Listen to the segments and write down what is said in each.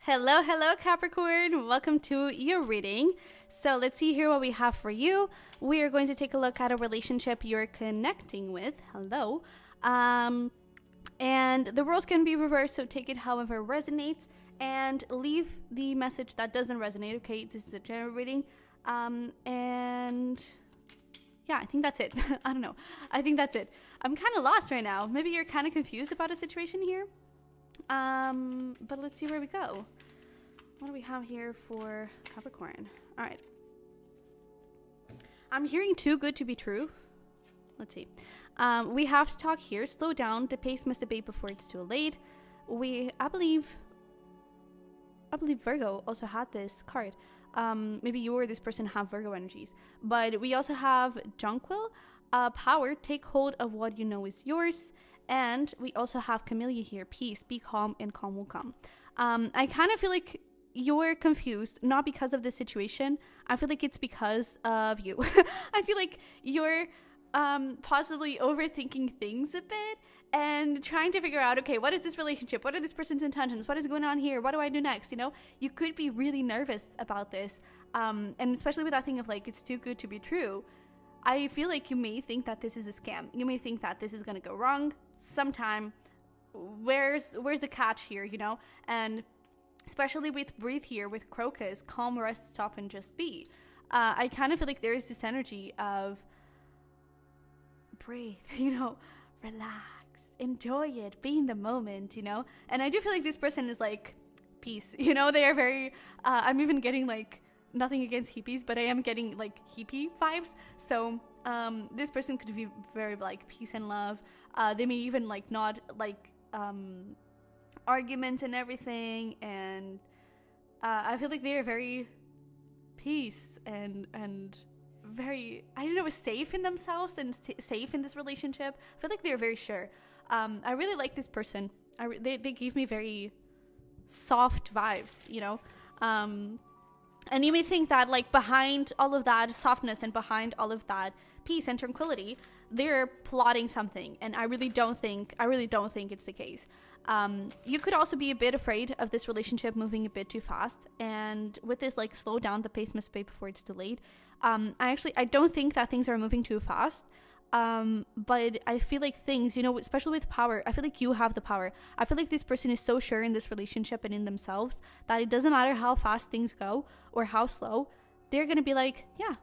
Hello, hello, Capricorn. Welcome to your reading. So let's see here what we have for you. We are going to take a look at a relationship you're connecting with. Hello. And the roles can be reversed, so take it however resonates and leave the message that doesn't resonate. Okay, this is a general reading. And yeah, I think that's it. I don't know. I think that's it. I'm kind of lost right now. Maybe you're kind of confused about a situation here. But let's see where we go. What do we have here for Capricorn? All right. I'm hearing too good to be true. Let's see. We have to talk here. Slow down. The pace must abate before it's too late. I believe Virgo also had this card. Maybe you or this person have Virgo energies. But we also have Jonquil. Power. Take hold of what you know is yours. And we also have Camellia here. Peace. Be calm and calm will come. I kind of feel like you're confused, not because of this situation. I feel like it's because of you. I feel like you're possibly overthinking things a bit and trying to figure out, okay, what is this relationship? What are this person's intentions? What is going on here? What do I do next? You know, you could be really nervous about this. And especially with that thing of like, it's too good to be true. I feel like you may think that this is a scam. You may think that this is going to go wrong sometime. Where's the catch here, you know? And especially with Breathe here, with Crocus, calm, rest, stop, and just be. I kind of feel like there is this energy of breathe, you know, relax, enjoy it, be in the moment, you know? And I do feel like this person is like, peace, you know? They are very, I'm even getting like, nothing against hippies, but I am getting like hippie vibes. So this person could be very like peace and love. They may even like not like arguments and everything. And I feel like they are very peace and very, I don't know, safe in themselves and safe in this relationship. I feel like they're very sure. I really like this person. They give me very soft vibes, you know. And you may think that like behind all of that softness and behind all of that peace and tranquility, they're plotting something. And I really don't think it's the case. You could also be a bit afraid of this relationship moving a bit too fast. And with this like slow down, the pace must be before it's too late. I don't think that things are moving too fast. But I feel like things, you know, especially with power, I feel like you have the power. I feel like this person is so sure in this relationship and in themselves that it doesn't matter how fast things go or how slow, they're gonna be like, yeah,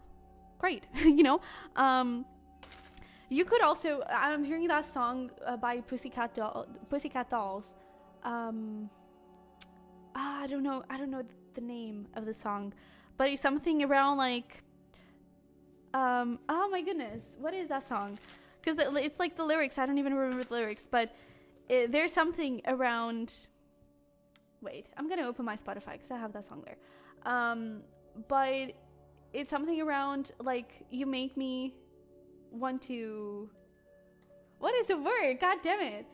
great, you know. You could also, I'm hearing that song by Pussycat Dolls. I don't know the name of the song, but it's something around like, oh my goodness, what is that song? Because it's like the lyrics, I don't even remember the lyrics, but there's something around, wait, I'm gonna open my Spotify because I have that song there. But it's something around like, you make me want to, what is the word? God damn it.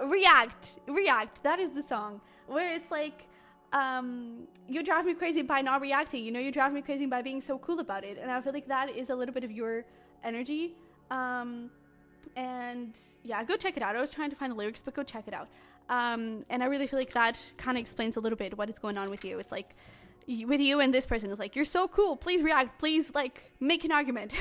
React, that is the song, where it's like, you drive me crazy by not reacting, you know, you drive me crazy by being so cool about it. And I feel like that is a little bit of your energy. And yeah, go check it out. I was trying to find the lyrics, but go check it out. And I really feel like that kind of explains a little bit what is going on with you. It's like, with you and this person, is like, you're so cool, please react, please like make an argument.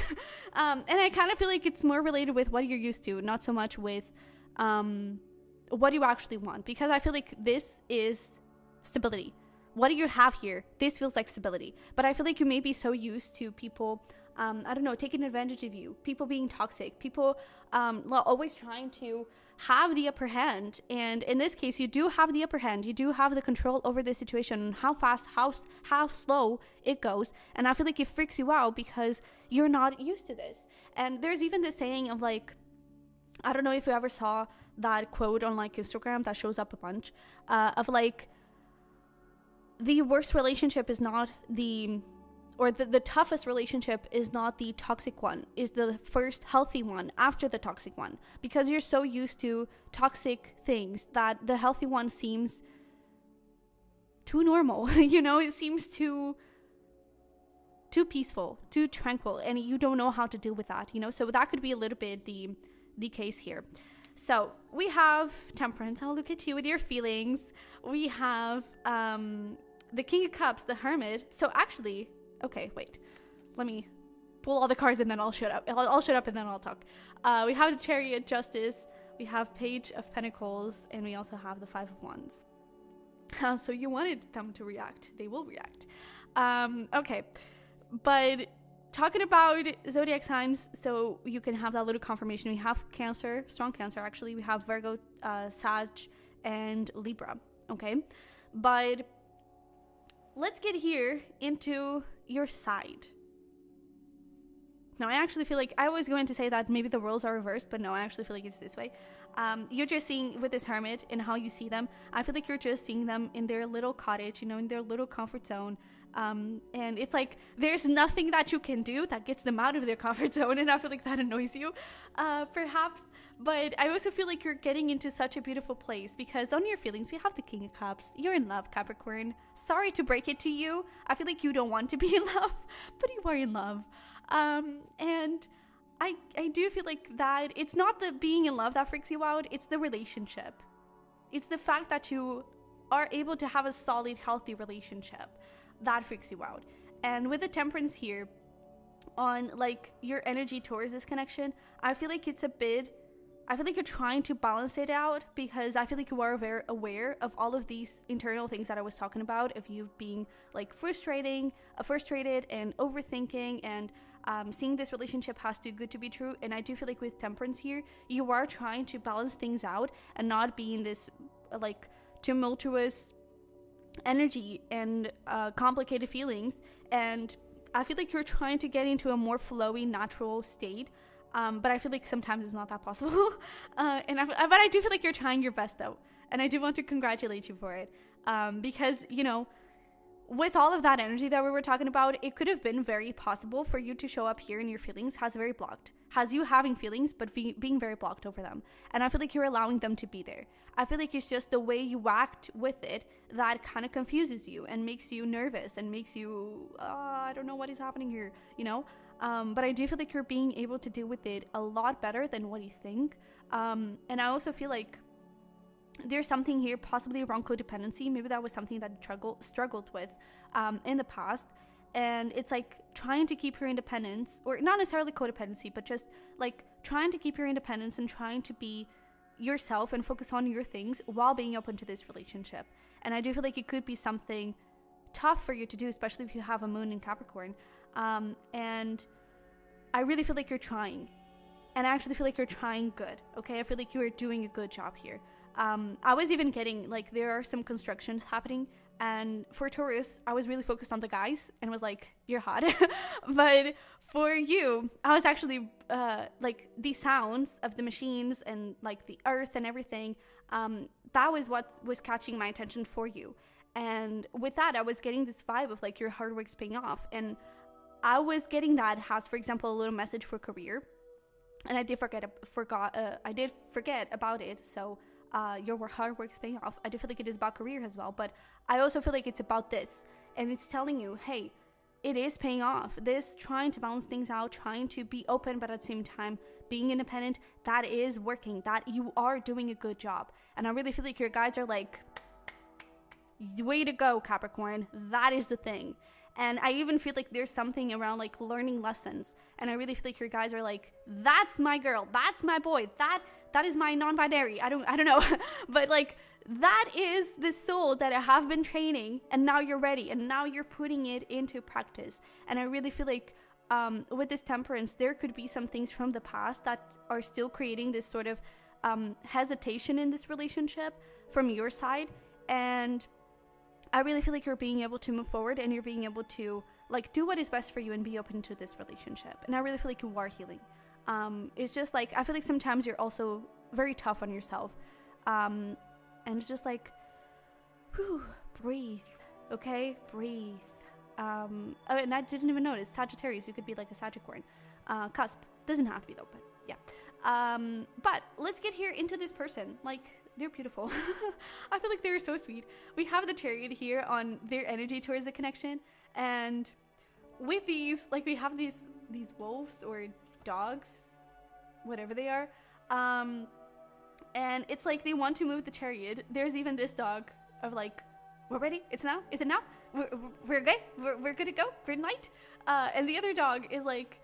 And I kind of feel like it's more related with what you're used to, not so much with what you actually want, because I feel like this is stability. What do you have here? This feels like stability. But I feel like you may be so used to people, I don't know, taking advantage of you, people being toxic, people always trying to have the upper hand. And in this case, you do have the upper hand. You do have the control over the situation, how fast, how slow it goes. And I feel like it freaks you out because you're not used to this. And there's even this saying of like, I don't know if you ever saw that quote on like Instagram that shows up a bunch, of like, the worst relationship is not the toughest relationship is not the toxic one, is the first healthy one after the toxic one, because you're so used to toxic things that the healthy one seems too normal. You know, it seems too peaceful, too tranquil, and you don't know how to deal with that, you know. So that could be a little bit the case here. So we have Temperance. I'll look at you with your feelings. We have the King of Cups, the Hermit. So actually, okay, wait. Let me pull all the cards and then I'll shut up. I'll shut up and then I'll talk. We have the Chariot, Justice. We have Page of Pentacles. And we also have the Five of Wands. So you wanted them to react. They will react. Okay. But talking about zodiac signs, so you can have that little confirmation. We have Cancer, strong Cancer actually. We have Virgo, Sag, and Libra. Okay. But let's get here into your side. Now, I actually feel like I was going to say that maybe the roles are reversed, but no, I actually feel like it's this way. You're just seeing with this Hermit and how you see them. I feel like you're just seeing them in their little cottage, you know, in their little comfort zone. And it's like there's nothing that you can do that gets them out of their comfort zone, and I feel like that annoys you, perhaps. But I also feel like you're getting into such a beautiful place because on your feelings, we have the King of Cups. You're in love, Capricorn. Sorry to break it to you. I feel like you don't want to be in love, but you are in love. And I do feel like that it's not the being in love that freaks you out. It's the relationship. It's the fact that you are able to have a solid, healthy relationship that freaks you out. And with the Temperance here on like your energy towards this connection, I feel like it's a bit, I feel like you're trying to balance it out because I feel like you are very aware of all of these internal things that I was talking about, of you being like frustrated and overthinking and seeing this relationship has too good to be true. And I do feel like with Temperance here, you are trying to balance things out and not be in this like tumultuous energy and complicated feelings. And I feel like you're trying to get into a more flowy, natural state. But I feel like sometimes it's not that possible. But I do feel like you're trying your best though. And I do want to congratulate you for it. Because, you know, with all of that energy that we were talking about, it could have been very possible for you to show up here in your feelings has you having feelings, but being very blocked over them. And I feel like you're allowing them to be there. I feel like it's just the way you act with it that kind of confuses you and makes you nervous and makes you, I don't know what is happening here, you know? But I do feel like you're being able to deal with it a lot better than what you think. And I also feel like there's something here possibly around codependency. Maybe that was something that you struggled with in the past. And it's like trying to keep your independence, or not necessarily codependency, but just like trying to keep your independence and trying to be yourself and focus on your things while being open to this relationship. And I do feel like it could be something tough for you to do, especially if you have a moon in Capricorn. And I really feel like you're trying. And I actually feel like you're trying good, okay? I feel like you are doing a good job here. I was even getting, like, there are some constructions happening. And for Taurus, I was really focused on the guys and was like, you're hot. But for you, I was actually, like, the sounds of the machines and, like, the earth and everything, that was what was catching my attention for you. And with that, I was getting this vibe of, like, your hard work's paying off. And I was getting that as, for example, a little message for career. And I did forget about it. So your hard work's paying off. I do feel like it is about career as well. But I also feel like it's about this. And it's telling you, hey, it is paying off. This trying to balance things out, trying to be open, but at the same time being independent, that is working. That you are doing a good job. And I really feel like your guides are like, way to go, Capricorn. That is the thing. And I even feel like there's something around like learning lessons. And I really feel like your guys are like, that's my girl, that's my boy, that is my non-binary. I don't know. But like that is the soul that I have been training, and now you're ready, and now you're putting it into practice. And I really feel like with this Temperance, there could be some things from the past that are still creating this sort of hesitation in this relationship from your side. And I really feel like you're being able to move forward, and you're being able to like do what is best for you and be open to this relationship. And I really feel like you are healing. It's just like, I feel like sometimes you're also very tough on yourself. And it's just like, whew, breathe, okay? Breathe. And I didn't even notice, Sagittarius, you could be like a Capricorn. Cusp, doesn't have to be though, but yeah. But let's get here into this person. Like, they're beautiful. I feel like they're so sweet. We have the Chariot here on their energy towards the connection. And with these, like, we have these wolves or dogs, whatever they are. And it's like they want to move the chariot. There's even this dog of like, we're ready. It's now. Is it now? We're good. We're good to go. Green light. And the other dog is like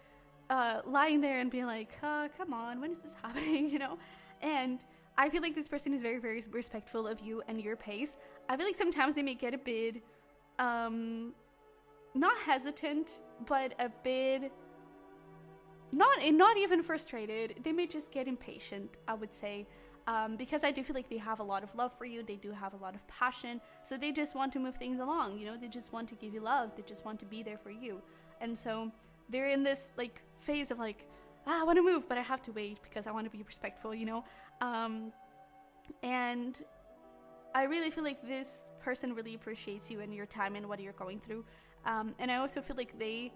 lying there and being like, come on, when is this happening? You know? And I feel like this person is very, very respectful of you and your pace. I feel like sometimes they may get a bit, not hesitant, but a bit, not even frustrated. They may just get impatient, I would say. Because I do feel like they have a lot of love for you. They do have a lot of passion. So they just want to move things along, you know? They just want to give you love. They just want to be there for you. And so they're in this like phase of like, I want to move, but I have to wait because I want to be respectful, you know? And I really feel like this person really appreciates you and your time and what you're going through. And I also feel like they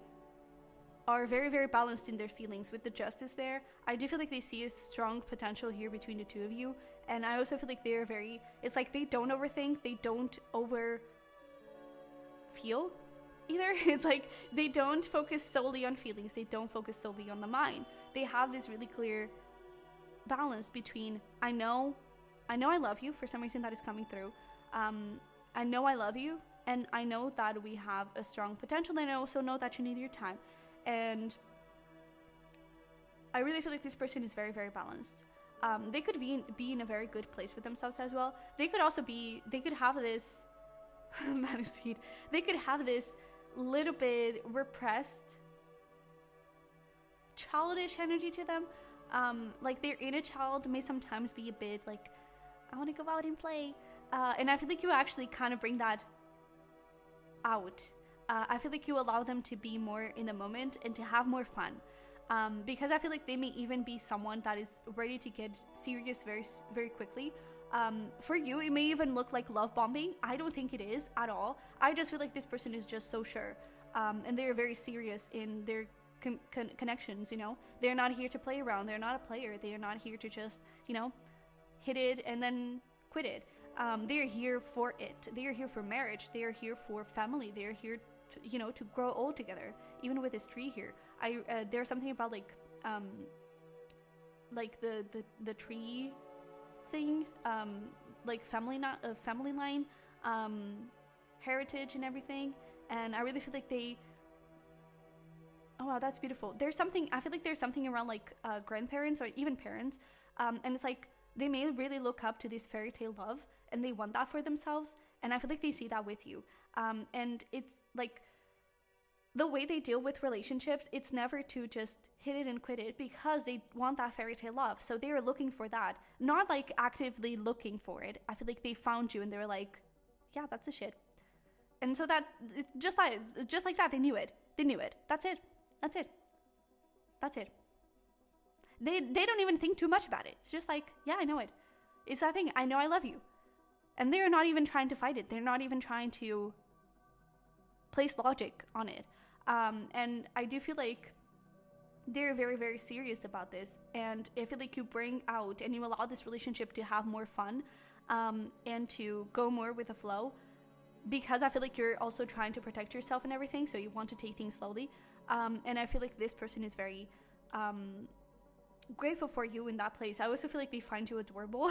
are very, very balanced in their feelings with the justice there. I do feel like they see a strong potential here between the two of you. And I also feel like they're very, it's like they don't overthink, they don't over feel either. It's like they don't focus solely on feelings, they don't focus solely on the mind. They have this really clear balance between, I know I love you. For some reason that is coming through. I know I love you, and I know that we have a strong potential, and I also know that you need your time. And I really feel like this person is very, very balanced. They could be in a very good place with themselves as well. They could also be, they could have this, man is sweet. They could have this little bit repressed, childish energy to them. Like their inner child may sometimes be a bit like, I want to go out and play. And I feel like you actually kind of bring that out. I feel like you allow them to be more in the moment and to have more fun. Because I feel like they may even be someone that is ready to get serious very, very quickly. For you, it may even look like love bombing. I don't think it is at all. I just feel like this person is just so sure. And they're very serious in their connections, you know? They're not here to play around. They're not a player. They are not here to just, you know, hit it and then quit it. They're here for it. They are here for marriage. They are here for family. They are here to, you know, to grow old together. Even with this tree here, there's something about like the tree thing, like family line, heritage and everything. And I really feel like they, oh wow, that's beautiful. There's something, I feel like there's something around like grandparents or even parents, and it's like they may really look up to this fairy tale love and they want that for themselves. And I feel like they see that with you. And it's like the way they deal with relationships, it's never to just hit it and quit it because they want that fairy tale love. So they are looking for that, not like actively looking for it. I feel like they found you and they were like, yeah, that's the shit. And so that, just like that, they knew it. They knew it. That's it. That's it. That's it. They don't even think too much about it. It's just like, yeah, I know it. It's that thing. I know I love you. And they're not even trying to fight it. They're not even trying to place logic on it. And I do feel like they're very, very serious about this. And I feel like you bring out and you allow this relationship to have more fun, and to go more with the flow, because I feel like you're also trying to protect yourself and everything. So you want to take things slowly. And I feel like this person is very grateful for you in that place. I also feel like they find you adorable,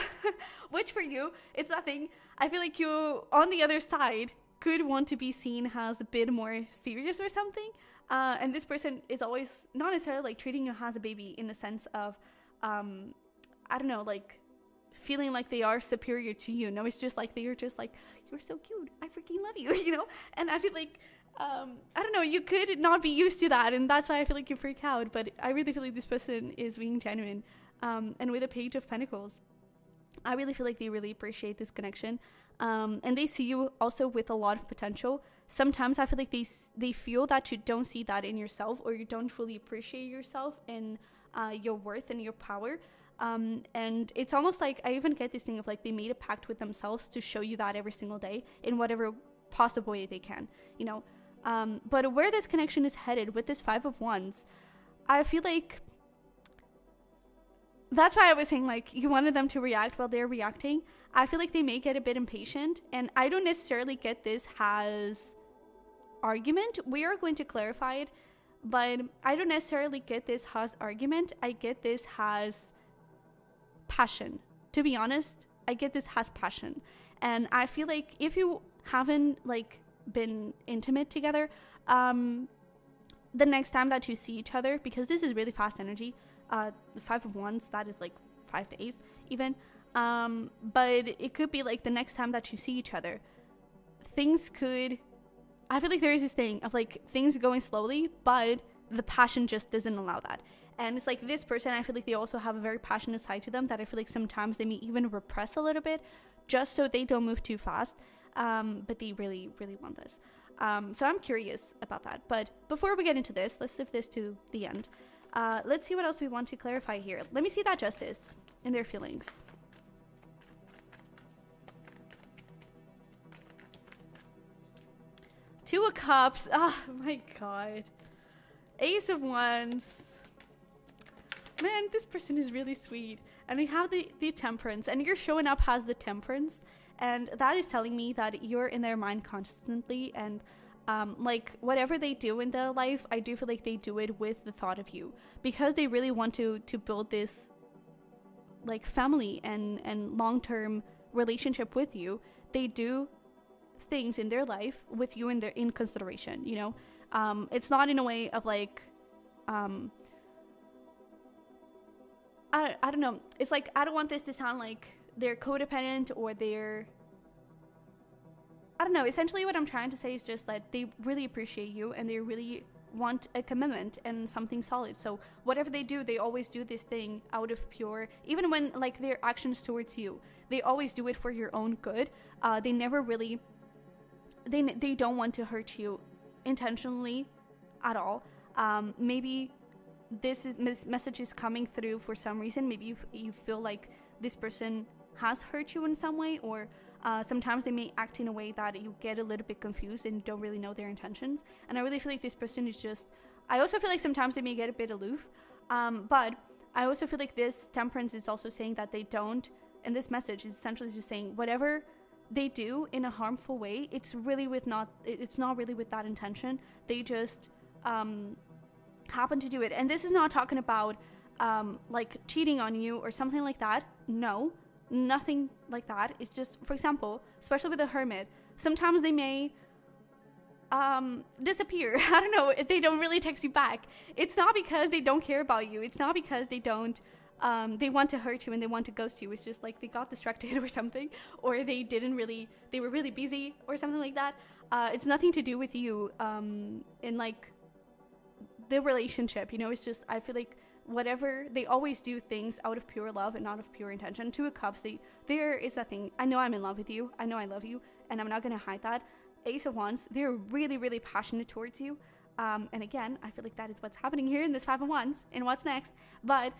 which for you, it's nothing. I feel like you, on the other side, could want to be seen as a bit more serious or something. And this person is always not necessarily like treating you as a baby in the sense of, I don't know, like feeling like they are superior to you. No, it's just like they are just like, you're so cute, I freaking love you, you know? And I feel like, I don't know, you could not be used to that, and that's why I feel like you freak out. But I really feel like this person is being genuine. And with a Page of Pentacles, I really feel like they really appreciate this connection. And they see you also with a lot of potential. Sometimes I feel like they feel that you don't see that in yourself, or you don't fully appreciate yourself and your worth and your power. And it's almost like, I even get this thing of like they made a pact with themselves to show you that every single day in whatever possible way they can, you know. But where this connection is headed with this Five of Wands, I feel like that's why I was saying like you wanted them to react while they're reacting. I feel like they may get a bit impatient, and I don't necessarily get this as argument. We are going to clarify it, but I don't necessarily get this as argument. I get this as passion. to be honest, I get this has passion. And I feel like if you haven't like been intimate together, the next time that you see each other, because this is really fast energy, the 5 of Wands, that is like 5 days even, but it could be like the next time that you see each other, I feel like there is this thing of like things going slowly, but the passion just doesn't allow that. And it's like this person, I feel like they also have a very passionate side to them that I feel like sometimes they may even repress a little bit just so they don't move too fast, but they really, really want this. So I'm curious about that. But before we get into this, let's leave this to the end. Let's see what else we want to clarify here. Let me see that justice in their feelings. Two of Cups. Oh my god. Ace of Wands. Man, this person is really sweet. And we have the Temperance. And you're showing up as the Temperance. And that is telling me that you're in their mind constantly. And like whatever they do in their life, I do feel like they do it with the thought of you. Because they really want to build this like family and long-term relationship with you. They do things in their life with you in consideration, you know. It's not in a way of like I don't know, it's like I don't want this to sound like they're codependent or they're, I don't know, essentially what I'm trying to say is just that they really appreciate you and they really want a commitment and something solid. So whatever they do, they always do this thing out of pure, even when like their actions towards you, they always do it for your own good. They never really, they don't want to hurt you intentionally at all. Maybe this message is coming through for some reason. Maybe you feel like this person has hurt you in some way, or sometimes they may act in a way that you get a little bit confused and don't really know their intentions. And I really feel like this person is just, I also feel like sometimes they may get a bit aloof, but I also feel like this Temperance is also saying that they don't, and this message is essentially just saying whatever they do in a harmful way, it's not really with that intention. They just happen to do it. And this is not talking about like cheating on you or something like that. No, nothing like that. It's just, for example, especially with the Hermit, sometimes they may disappear. I don't know, if they don't really text you back. It's not because they don't care about you. It's not because they don't they want to hurt you and they want to ghost you. It's just like they got distracted or something, or they were really busy or something like that. It's nothing to do with you in like the relationship, you know. It's just, I feel like whatever, they always do things out of pure love and out of pure intention. Two of Cups, there is that thing. I know I'm in love with you. I know I love you, and I'm not gonna hide that. Ace of Wands, they're really, really passionate towards you. And again, I feel like that is what's happening here in this 5 of Wands and what's next. But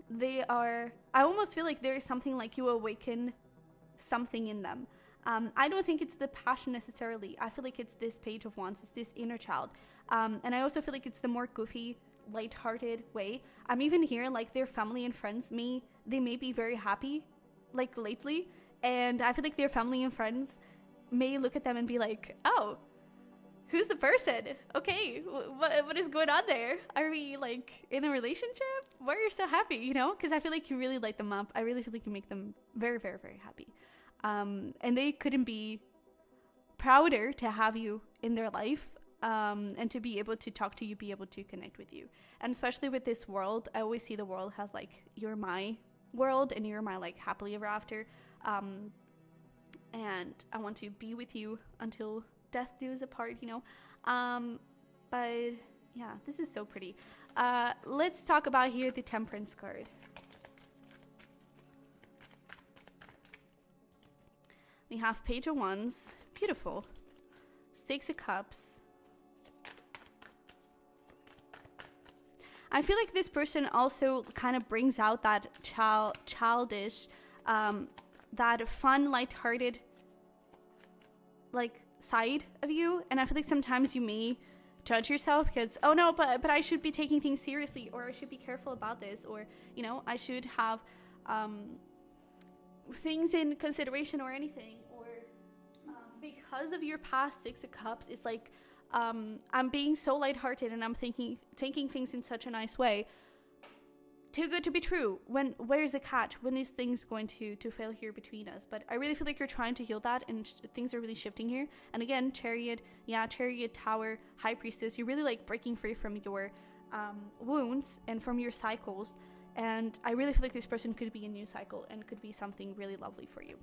they are, I almost feel like there is something like you awaken something in them. I don't think it's the passion necessarily. I feel like it's this Page of Wands. It's this inner child. And I also feel like it's the more goofy, lighthearted way. I'm even here, like their family and friends, they may be very happy, like lately. And I feel like their family and friends may look at them and be like, oh, who's the person? Okay, what is going on there? Are we like in a relationship? Why are you so happy, you know? Because I feel like you really light them up. I really feel like you make them very, very, very happy. And they couldn't be prouder to have you in their life, and to be able to talk to you, be able to connect with you. And especially with this world, I always see the world as like, you're my world and you're my like happily ever after. And I want to be with you until death do us apart, you know. But yeah, this is so pretty. Let's talk about here the Temperance card. We have Page of Wands, beautiful. 6 of Cups. I feel like this person also kind of brings out that childish, that fun, lighthearted, like side of you. And I feel like sometimes you may judge yourself because, oh no, but I should be taking things seriously, or I should be careful about this, or, you know, I should have things in consideration or anything, or because of your past 6 of Cups, it's like I'm being so lighthearted and I'm taking things in such a nice way. too good to be true. Where's the catch? When is things going to fail here between us? But I really feel like you're trying to heal that, and things are really shifting here. And again, Chariot, Tower, High Priestess, you're really like breaking free from your wounds and from your cycles. And I really feel like this person could be a new cycle and could be something really lovely for you.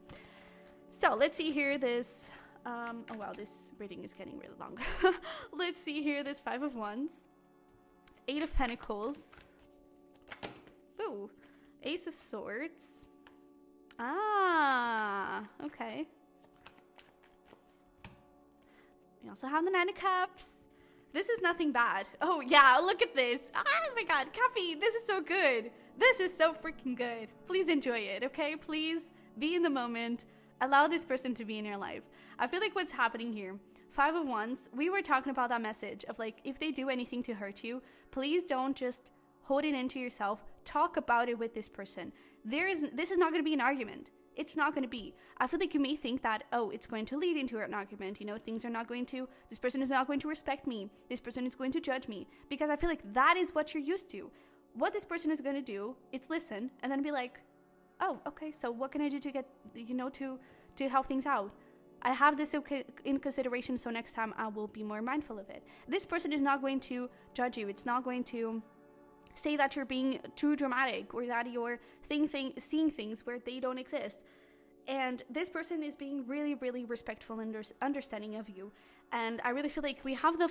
So let's see here this, oh wow, this reading is getting really long. Let's see here this 5 of Wands, 8 of Pentacles, ooh, Ace of Swords. Ah, okay. We also have the 9 of Cups. This is nothing bad. Oh yeah, look at this. Oh my god, Cappy, this is so good. This is so freaking good. Please enjoy it, okay? Please be in the moment. Allow this person to be in your life. I feel like what's happening here, 5 of Wands, we were talking about that message of like, if they do anything to hurt you, please don't just hold it into yourself. Talk about it with this person. This is not going to be an argument. It's not going to be. I feel like you may think that, oh, it's going to lead into an argument. You know, things are not going to, this person is not going to respect me. This person is going to judge me. Because I feel like that is what you're used to. What this person is going to do, it's listen and then be like, oh, okay, so what can I do to get, you know, to help things out? I have this in consideration, so next time I will be more mindful of it. This person is not going to judge you. It's not going to say that you're being too dramatic or that you're seeing things where they don't exist. And this person is being really, really respectful and understanding of you. And I really feel like we have the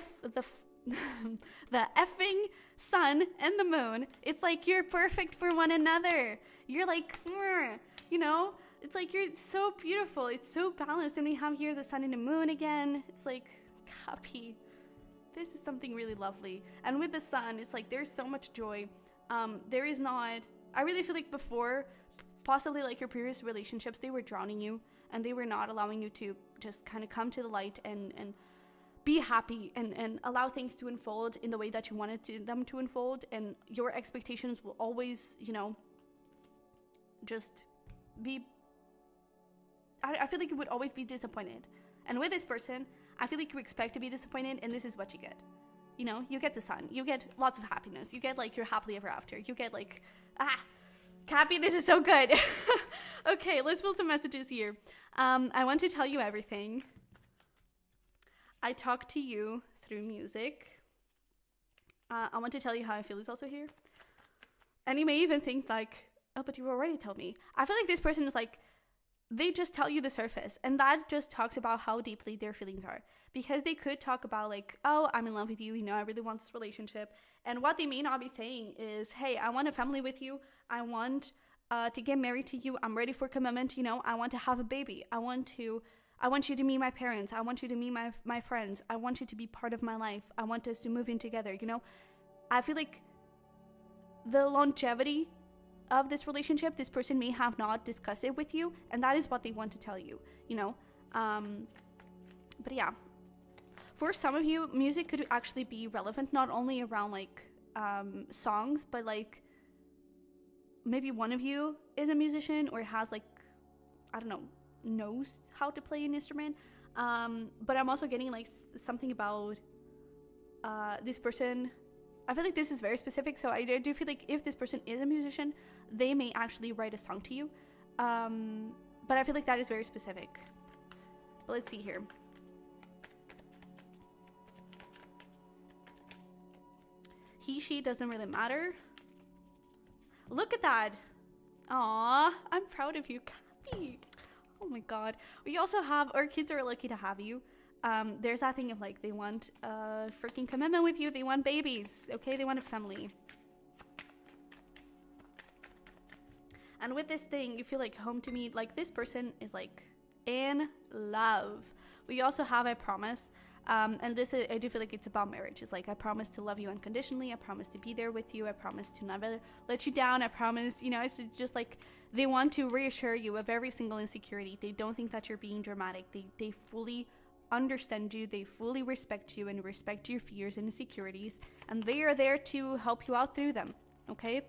effing sun and the moon. It's like you're perfect for one another. You're like, you know, it's like you're so beautiful. It's so balanced. And we have here the sun and the moon again. It's like, Cappy, this is something really lovely. And with the sun, it's like there's so much joy. There is not, I really feel like before, possibly like your previous relationships, they were drowning you and they were not allowing you to just kind of come to the light and be happy and allow things to unfold in the way that you wanted them to unfold. And your expectations will always, you know, just be, I feel like you would always be disappointed. And with this person, I feel like you expect to be disappointed, and this is what you get. You know, you get the sun, you get lots of happiness, you get like your happily ever after, you get like, Cappy, this is so good. Okay, let's pull some messages here. I want to tell you everything. I talk to you through music. I want to tell you how I feel is also here. And you may even think like, oh, but you already told me. I feel like this person is like, they just tell you the surface, and that just talks about how deeply their feelings are. Because they could talk about like, oh, I'm in love with you, you know, I really want this relationship. And what they may not be saying is, hey, I want a family with you. I want to get married to you. I'm ready for commitment, you know, I want to have a baby. I want you to meet my parents. I want you to meet my friends. I want you to be part of my life. I want us to move in together, you know. I feel like the longevity of this relationship, this person may have not discussed it with you, and that is what they want to tell you, you know. But yeah, for some of you, music could actually be relevant not only around like songs, but like maybe one of you is a musician or has like, I don't know, knows how to play an instrument. But I'm also getting like something about this person. I feel like this is very specific, so I do feel like if this person is a musician, they may actually write a song to you. But I feel like that is very specific. But let's see here. He, she doesn't really matter. Look at that. Aw, I'm proud of you, Cappy. Oh my god. We also have, our kids are lucky to have you. There's that thing of like, they want a freaking commitment with you. They want babies, okay? They want a family. And with this thing, you feel like home to me. Like this person is like in love. We also have I promise. And this is, I do feel like it's about marriage. It's like, I promise to love you unconditionally. I promise to be there with you. I promise to never let you down. I promise, you know, it's just like, they want to reassure you of every single insecurity. They don't think that you're being dramatic. They fully understand you. They fully respect you and respect your fears and insecurities. And they are there to help you out through them. Okay?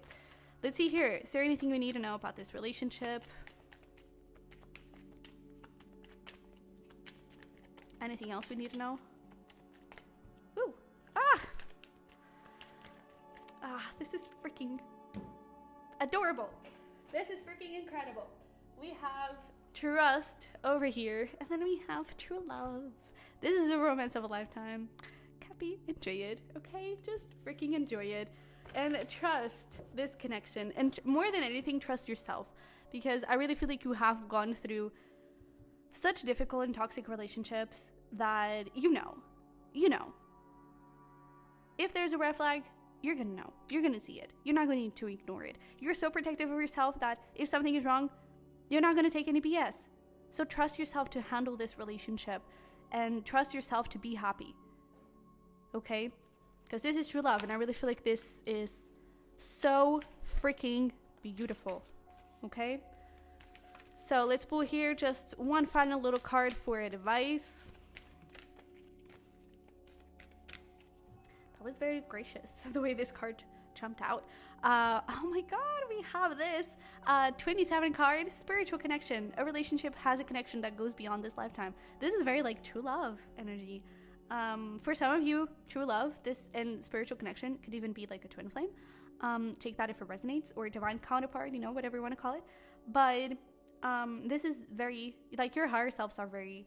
Let's see here. Is there anything we need to know about this relationship? Anything else we need to know? Ooh. This is freaking... adorable. This is freaking incredible. We have trust over here, and then we have true love. This is the romance of a lifetime. Cappy, enjoy it, okay? Just freaking enjoy it. And trust this connection. And more than anything, trust yourself. Because I really feel like you have gone through such difficult and toxic relationships that you know. If there's a red flag, you're gonna know. You're gonna see it. You're not going to ignore it. You're so protective of yourself that if something is wrong, you're not gonna take any BS. So trust yourself to handle this relationship and trust yourself to be happy. Okay? Because this is true love, and I really feel like this is so freaking beautiful. Okay? So let's pull here just one final little card for advice. That was very gracious, the way this card jumped out. Oh my god, we have this 27 card, spiritual connection. A relationship has a connection that goes beyond this lifetime. This is very like true love energy. For some of you, true love, this and spiritual connection could even be like a twin flame. Take that if it resonates, or a divine counterpart, whatever you want to call it. But this is very, like, your higher selves are very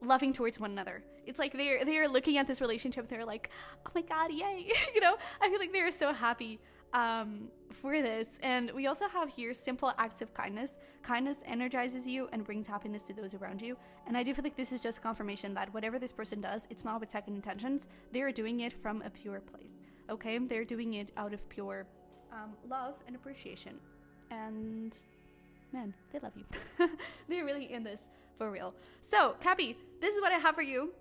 loving towards one another. It's like they're looking at this relationship, they're like, oh my god, yay. I feel like they're so happy for this. And we also have here simple acts of kindness. Kindness energizes you and brings happiness to those around you. And I do feel like this is just confirmation that whatever this person does, it's not with second intentions. They're doing it from a pure place. Okay? They're doing it out of pure love and appreciation. And man, they love you. They're really in this for real. So, Cappy, this is what I have for you.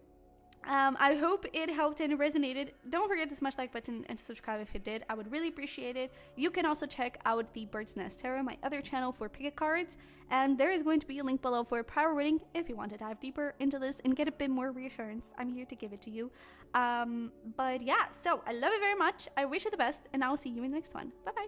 I hope it helped and resonated. Don't forget to smash the like button and subscribe if it did. I would really appreciate it. You can also check out the Bird's Nest Tarot, my other channel, for pick cards. And there is going to be a link below for a power reading if you want to dive deeper into this and get a bit more reassurance. I'm here to give it to you. But yeah, so I love it very much. I wish you the best, and I'll see you in the next one. Bye-bye.